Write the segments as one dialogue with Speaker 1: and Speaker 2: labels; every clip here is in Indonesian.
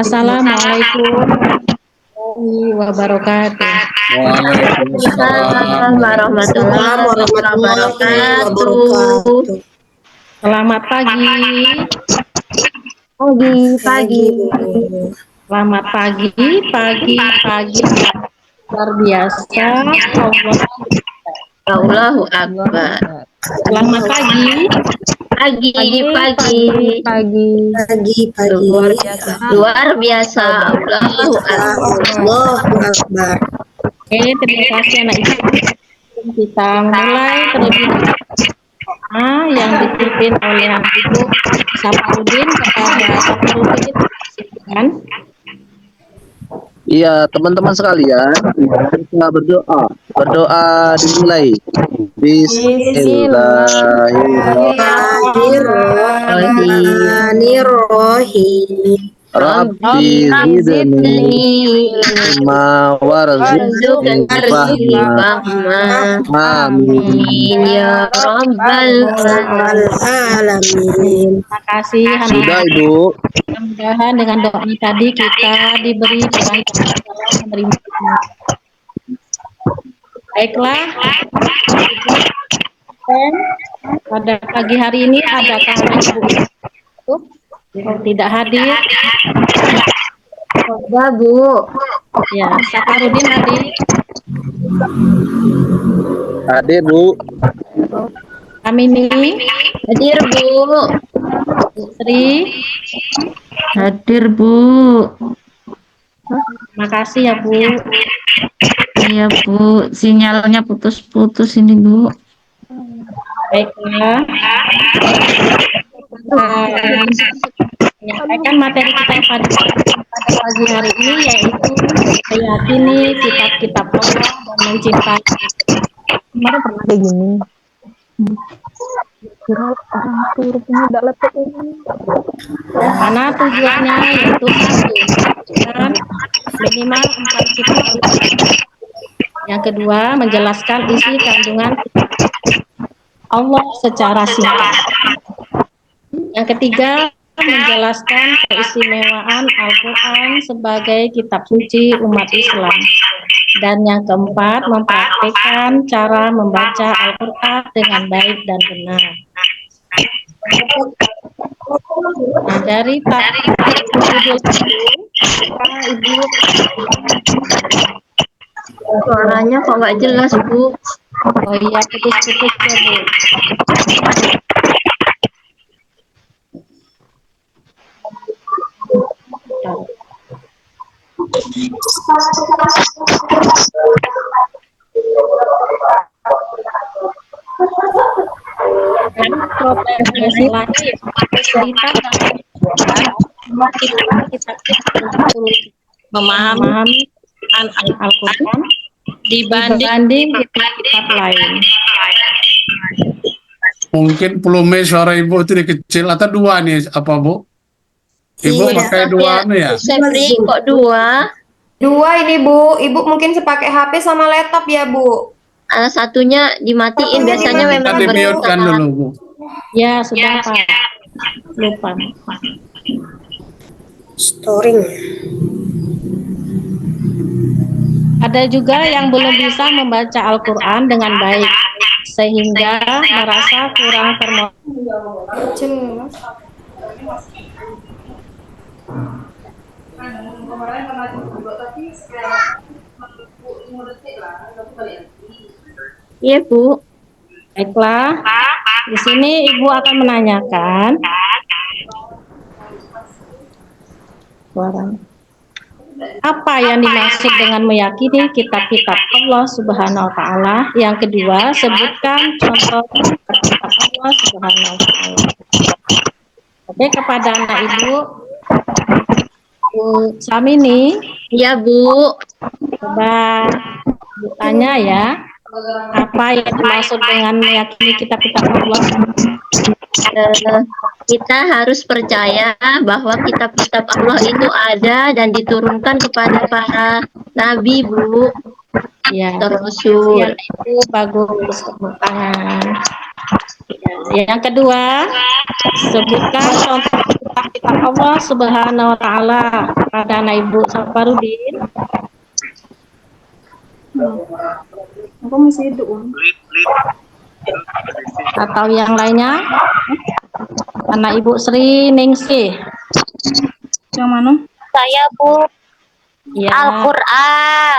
Speaker 1: Assalamualaikum warahmatullahi wabarakatuh.
Speaker 2: Waalaikumsalam
Speaker 3: Waalaikumsalam warahmatullahi
Speaker 1: wabarakatuh.
Speaker 3: wabarakatuh.
Speaker 1: Selamat pagi.
Speaker 3: Pagi, Bu.
Speaker 1: Selamat pagi luar biasa.
Speaker 4: Allahu Akbar.
Speaker 1: Selamat pagi.
Speaker 4: Pagi.
Speaker 3: Luar biasa.
Speaker 4: Allahu Akbar.
Speaker 3: Allahu Akbar.
Speaker 1: Oke, terima kasih anak ibu. Kita mulai terlebih dahulu yang dipimpin oleh anak ibu Saparudin kepada Saparudin. Silakan.
Speaker 2: Iya, teman-teman sekalian, kita berdoa dimulai.
Speaker 3: Bismillahirrahmanirrahim.
Speaker 2: Rabbi zidni ilma warzuqni fahma. Amin
Speaker 4: Ya Rabbal
Speaker 3: Alamin.
Speaker 1: Terima kasih anak.
Speaker 2: Sudah, Ibu.
Speaker 1: Mudah-mudahan dengan doa tadi kita diberi kelancaran dalam menerima ilmu. Baiklah, pada pagi hari ini adakah anak ibu kalau tidak hadir?
Speaker 4: Ada, Bu.
Speaker 1: Ya, Saparudin hadir.
Speaker 2: Hadir, Bu.
Speaker 1: Amini
Speaker 4: Hadir, Bu.
Speaker 1: Sri
Speaker 4: Hadir, Bu.
Speaker 1: terima kasih ya Bu.
Speaker 4: Iya, Bu. Sinyalnya putus-putus ini, Bu.
Speaker 1: Baiklah, menyampaikan materi kita pada pagi hari ini yaitu meyakini kitab-kitab Allah dan mencintai. Kemarin pernah kayak gini. Kira orang turun tidak lepet ini. Mana tujuannya yaitu dan minimal 4 kitab. Yang kedua, menjelaskan isi kandungan Allah secara singkat. Yang ketiga, menjelaskan keistimewaan Al-Quran sebagai kitab suci umat Islam. Dan yang keempat, mempraktikkan cara membaca Al-Quran dengan baik dan benar. Nah, dari judul Ibu,
Speaker 4: Suaranya kok nggak jelas, Bu?
Speaker 1: oh iya, putus-putus ya Bu. Dan problemnya selanjutnya cerita kita memahami Al-Quran dibanding kitab lain.
Speaker 5: Mungkin volume suara Ibu itu kecil atau dua nih apa Bu? Ibu
Speaker 3: Iya.
Speaker 5: pakai dua ya?
Speaker 4: Sepri kok dua?
Speaker 6: Dua ini Bu, Ibu mungkin pakai HP sama laptop ya Bu?
Speaker 4: Satunya dimatiin, biasanya memang
Speaker 5: Kita di-mute-kan dulu Bu.
Speaker 1: Ya sudah Pak, lupa.
Speaker 3: Storing.
Speaker 1: Ada juga yang belum bisa membaca Al-Quran dengan baik sehingga merasa kurang termotivasi.
Speaker 4: Iya, Bu.
Speaker 1: Baiklah, di sini Ibu akan menanyakan apa yang dimaksud dengan meyakini kitab-kitab Allah Subhanahu wa Ta'ala. Yang kedua, sebutkan contoh kitab Allah Subhanahu wa Ta'ala. Oke, kepada anak Ibu Bu Samini.
Speaker 4: Iya, Bu.
Speaker 1: Coba tanya ya, apa yang dimaksud dengan meyakini kitab-kitab Allah?
Speaker 4: Kita harus percaya bahwa kitab-kitab Allah itu ada dan diturunkan kepada para nabi, Bu.
Speaker 1: Ya,
Speaker 4: Rasul.
Speaker 1: itu bagus, tepuk tangan. Yang kedua, sebutkan contoh kitab-kitab Allah Subhanahu wa taala pada anak Ibu Safarudin. Atau yang lainnya? Anak Ibu Sri Ningsih. Yang mana?
Speaker 7: Saya Bu,
Speaker 1: Ya.
Speaker 7: Al-Quran,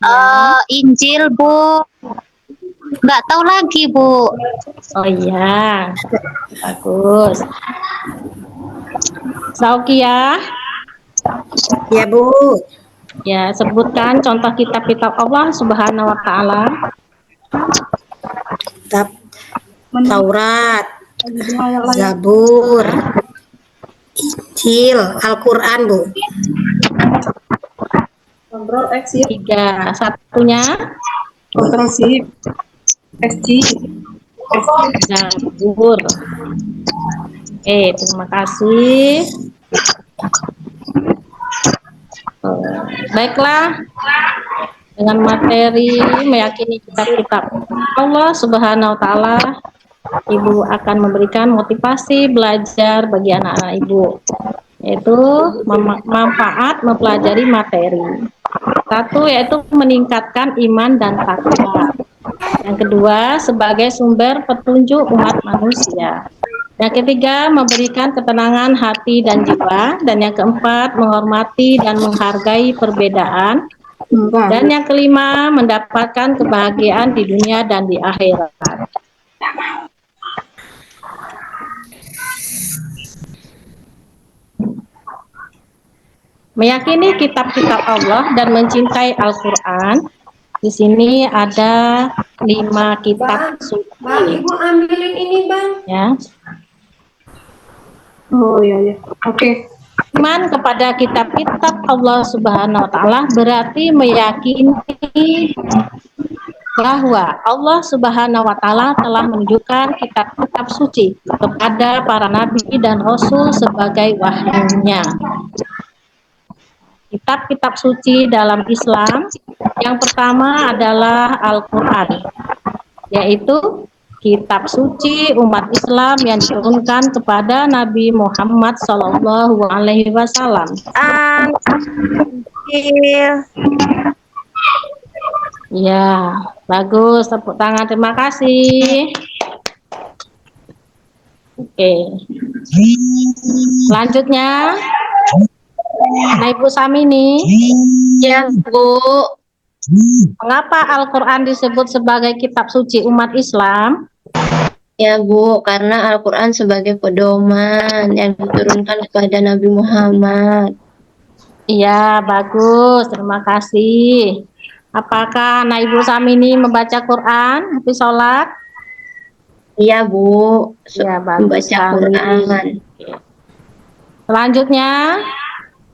Speaker 1: Ya.
Speaker 7: Injil Bu, nggak tahu lagi Bu.
Speaker 1: Oh iya, bagus. Saukia,
Speaker 3: Ya Bu.
Speaker 1: ya sebutkan contoh kitab-kitab Allah Subhanahu wa taala.
Speaker 3: Kitab Taurat, Zabur, Injil, Al-Quran Bu.
Speaker 1: Tiga, satunya Zabur. Oke, terima kasih. Baiklah, dengan materi meyakini kitab-kitab Allah Subhanahu wa taala, Ibu akan memberikan motivasi belajar bagi anak-anak Ibu, yaitu manfaat mempelajari materi. Satu, yaitu meningkatkan iman dan takwa. Yang kedua, sebagai sumber petunjuk umat manusia. Yang ketiga, memberikan ketenangan hati dan jiwa. Dan yang keempat, menghormati dan menghargai perbedaan. Dan yang kelima, mendapatkan kebahagiaan di dunia dan di akhirat. Meyakini kitab-kitab Allah dan mencintai Al-Quran. Di sini ada 5 kitab suci.
Speaker 6: Bang, Ibu ambilin ini Bang.
Speaker 1: Ya.
Speaker 6: Oh iya. Oke.
Speaker 1: Iman kepada kitab-kitab Allah Subhanahu wa taala berarti meyakini bahwa Allah Subhanahu wa taala telah menunjukkan kitab-kitab suci kepada para nabi dan rasul sebagai wahyunya. Kitab-kitab suci dalam Islam yang pertama adalah Al-Quran, yaitu kitab suci umat Islam yang diturunkan kepada Nabi Muhammad SAW. Ya, bagus, tepuk tangan, terima kasih. Oke, selanjutnya Nah, Ibu Samini,
Speaker 4: Ya, Bu.
Speaker 1: mengapa Al-Quran disebut sebagai kitab suci umat Islam?
Speaker 4: Ya, Bu, karena Al-Quran sebagai pedoman yang diturunkan kepada Nabi Muhammad.
Speaker 1: Iya, bagus, terima kasih. Apakah Nah, Ibu Samini membaca Quran habis sholat?
Speaker 4: Iya, Bu.
Speaker 1: Ya, bagus
Speaker 4: Membaca
Speaker 1: sekali.
Speaker 4: Quran.
Speaker 1: Selanjutnya,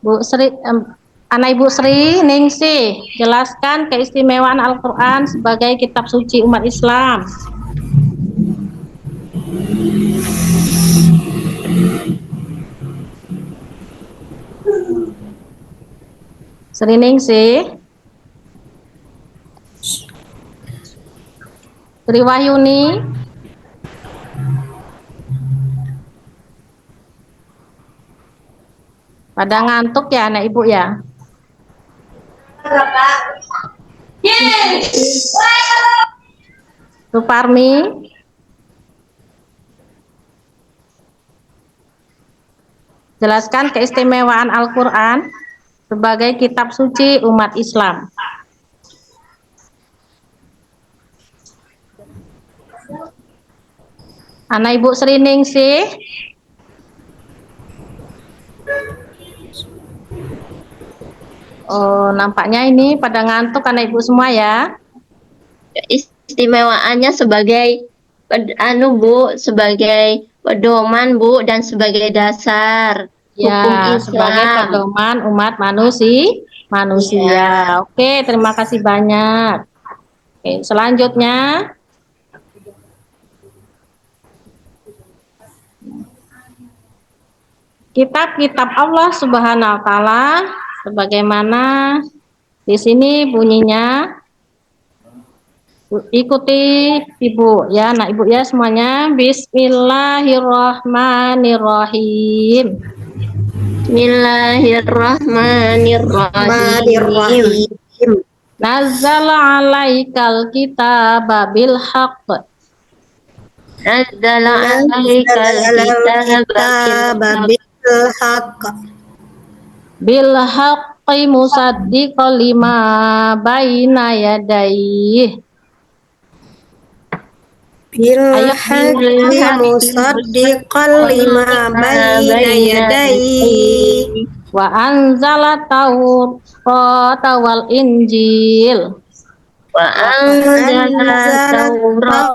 Speaker 1: Bu Sri, Anak Ibu Sri Ningsih, jelaskan keistimewaan Al-Quran sebagai kitab suci umat Islam. Sri Ningsih, Sri Wahyuni, pada ngantuk ya anak ibu ya? Suparmi, jelaskan keistimewaan Al-Quran sebagai kitab suci umat Islam. Anak Ibu Sri Ningsih, oh, nampaknya ini pada ngantuk anak ibu semua ya.
Speaker 4: Istimewaannya sebagai Bu, sebagai pedoman Bu dan sebagai dasar hukum
Speaker 1: Ya,
Speaker 4: Islam.
Speaker 1: sebagai pedoman umat manusia. Oke, terima kasih banyak. Oke, selanjutnya kitab-kitab Allah Subhanahu wa taala sebagaimana di sini bunyinya, Ikuti Ibu ya, nah Ibu ya semuanya. Bismillahirrahmanirrahim.
Speaker 4: Bismillahirrahmanirrahim.
Speaker 1: Nazzala alaikal kitaba bil haqq.
Speaker 4: Nazzala alaikal kitaba
Speaker 3: bil haqq.
Speaker 1: Bil haqqi musaddiqan lima baina yadayhi.
Speaker 3: Bil
Speaker 1: Ayat
Speaker 3: haqqi musaddiqan lima bayna yadayhi
Speaker 1: wa anzala taurata wal injil.
Speaker 4: wa anzala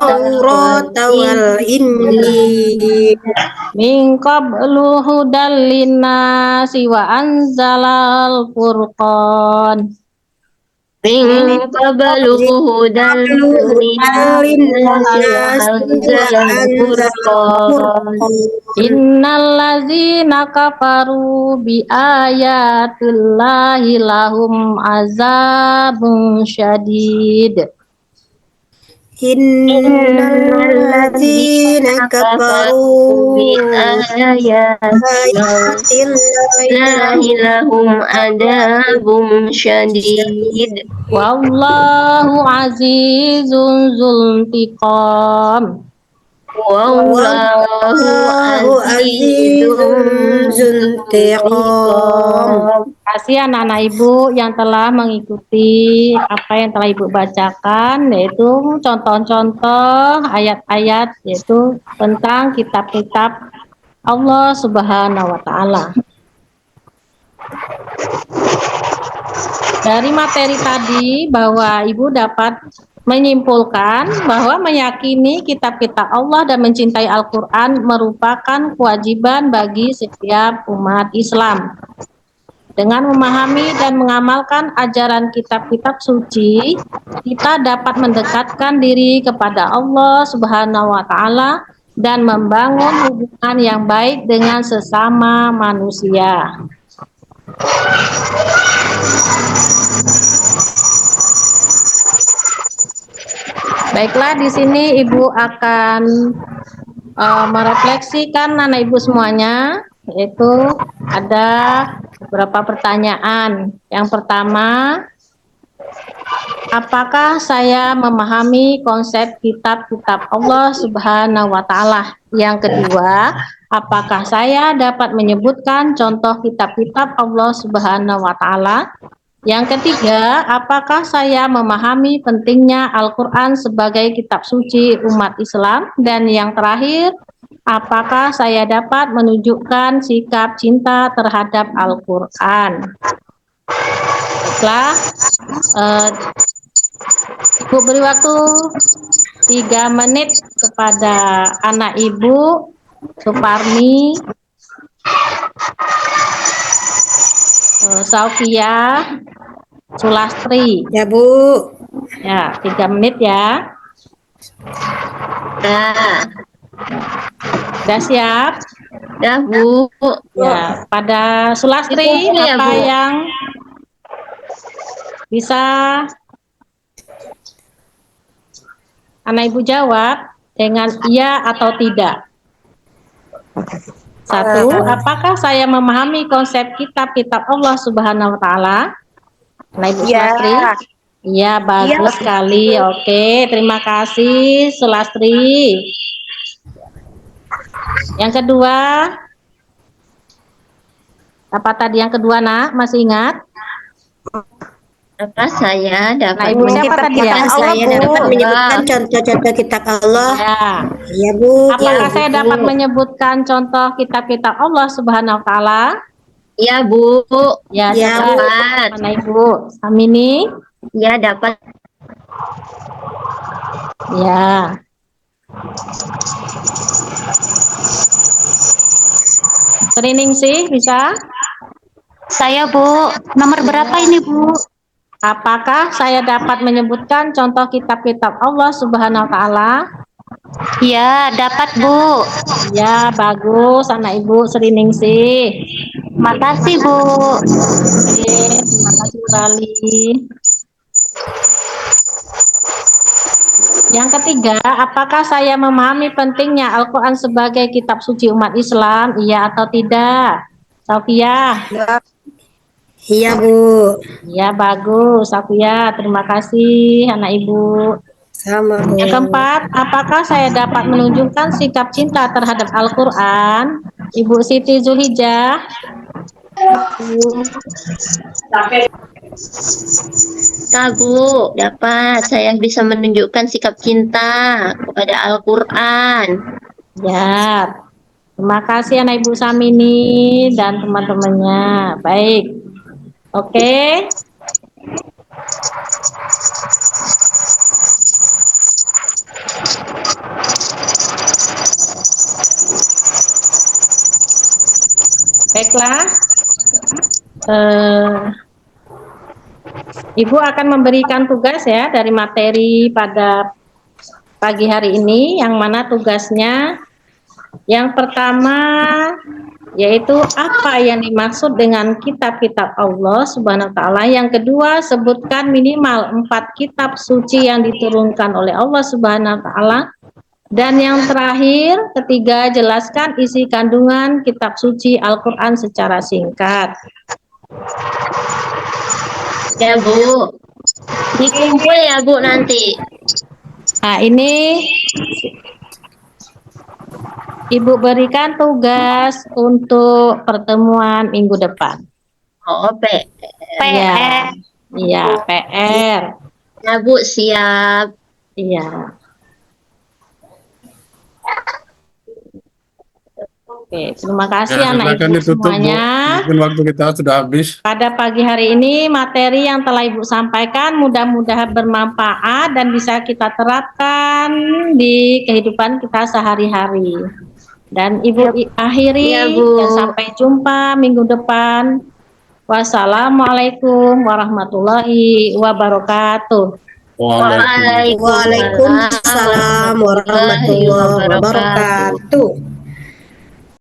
Speaker 3: taurata wal injil
Speaker 1: Min qablu hudal linnasi wa anzalal furqan.
Speaker 4: min qablu hudal
Speaker 1: Innal ladzina kafaru bi ayatillahi lahum azabun syadid.
Speaker 3: Innal ladzina kafaru
Speaker 4: bi ayatillahi lahum adabun syadid.
Speaker 1: Wallahu azizun zultiqam.
Speaker 4: Wallahu azizun zuntiqam.
Speaker 1: Kasih anak-anak Ibu yang telah mengikuti apa yang telah Ibu bacakan, yaitu contoh-contoh ayat-ayat yaitu tentang kitab-kitab Allah Subhanahu wa Ta'ala. Dari materi tadi bahwa Ibu dapat menyimpulkan bahwa meyakini kitab-kitab Allah dan mencintai Al-Quran merupakan kewajiban bagi setiap umat Islam. Dengan memahami dan mengamalkan ajaran kitab-kitab suci, kita dapat mendekatkan diri kepada Allah Subhanahu wa Ta'ala dan membangun hubungan yang baik dengan sesama manusia. Baiklah, di sini Ibu akan merefleksikan anak Ibu semuanya, yaitu ada beberapa pertanyaan. Yang pertama, apakah saya memahami konsep kitab-kitab Allah Subhanahu wa Ta'ala? Yang kedua, apakah saya dapat menyebutkan contoh kitab-kitab Allah Subhanahu wa Ta'ala? Yang ketiga, apakah saya memahami pentingnya Al-Quran sebagai kitab suci umat Islam? Dan yang terakhir, apakah saya dapat menunjukkan sikap cinta terhadap Al-Quran? Baiklah, Ibu beri waktu 3 menit kepada anak Ibu Suparmi, Saufia, Sulastri.
Speaker 3: ya Bu.
Speaker 1: Ya, 3 menit ya. Sudah siap?
Speaker 4: Dah Bu.
Speaker 1: Ya, pada Sulastri
Speaker 4: Ya,
Speaker 1: apa
Speaker 4: Bu.
Speaker 1: yang bisa anak Ibu jawab dengan iya atau tidak? 1, apakah saya memahami konsep kitab-kitab Allah Subhanahu wa Ta'ala? Anak Ibu Sulastri? Iya, bagus sekali. Oke, terima kasih Sulastri. Yang kedua, apa tadi yang kedua, Nak? Masih ingat?
Speaker 4: Apa saya
Speaker 1: Nah,
Speaker 4: dapat
Speaker 1: Ibu siapa tadi ya?
Speaker 3: Saya dapat menyebutkan contoh-contoh kitab Allah.
Speaker 1: Ya.
Speaker 3: Ya Bu.
Speaker 1: Apakah saya dapat menyebutkan contoh kitab-kitab Allah Subhanahu wa Ta'ala?
Speaker 4: Ya Bu.
Speaker 1: Ya,
Speaker 3: Ya,
Speaker 1: coba.
Speaker 4: dapat.
Speaker 1: Mana Ibu? Samini?
Speaker 4: Ya dapat.
Speaker 1: Ya. Training sih bisa?
Speaker 7: Saya Bu, nomor berapa ini Bu?
Speaker 1: Apakah saya dapat menyebutkan contoh kitab-kitab Allah Subhanahu wa Ta'ala?
Speaker 7: Ya, dapat Bu.
Speaker 1: Ya, bagus anak Ibu Serining sih.
Speaker 7: Makasih Bu.
Speaker 1: Oke, terima kasih kembali. Yang ketiga, apakah saya memahami pentingnya Al-Quran sebagai kitab suci umat Islam? Iya atau tidak? Safia?
Speaker 3: Iya, Bu.
Speaker 1: Iya, bagus. Safia, terima kasih anak ibu.
Speaker 3: Sama, Bu.
Speaker 1: Yang keempat, apakah saya dapat menunjukkan sikap cinta terhadap Al-Quran? Ibu Siti Zulhijjah.
Speaker 4: Bu, dapat. Saya bisa menunjukkan sikap cinta kepada Al-Quran.
Speaker 1: Ya, terima kasih anak ibu Samini dan teman-temannya. Baik, oke. Baiklah, Ibu akan memberikan tugas ya dari materi pada pagi hari ini, yang mana tugasnya yang pertama yaitu apa yang dimaksud dengan kitab-kitab Allah Subhanahu wa taala. Yang kedua, sebutkan minimal 4 kitab suci yang diturunkan oleh Allah Subhanahu wa taala. Dan yang terakhir, ketiga, jelaskan isi kandungan kitab suci Al-Quran secara singkat.
Speaker 4: Ya, Bu. Dikumpul ya, Bu, nanti.
Speaker 1: Nah, ini Ibu berikan tugas untuk pertemuan minggu depan.
Speaker 4: Oh,
Speaker 1: Iya, iya, PR.
Speaker 4: Ya, Bu, siap.
Speaker 1: Iya. Oke, terima kasih
Speaker 5: Ya,
Speaker 1: anak
Speaker 5: silakan
Speaker 1: ibu
Speaker 5: ditutup, Bu.
Speaker 1: semuanya.
Speaker 5: Mungkin waktu kita sudah habis.
Speaker 1: Pada pagi hari ini materi yang telah Ibu sampaikan mudah-mudahan bermanfaat dan bisa kita terapkan di kehidupan kita sehari-hari. Dan Ibu akhiri
Speaker 4: Ya, Bu.
Speaker 1: dan sampai jumpa minggu depan. Wassalamualaikum warahmatullahi wabarakatuh.
Speaker 3: Waalaikumsalam warahmatullahi wabarakatuh.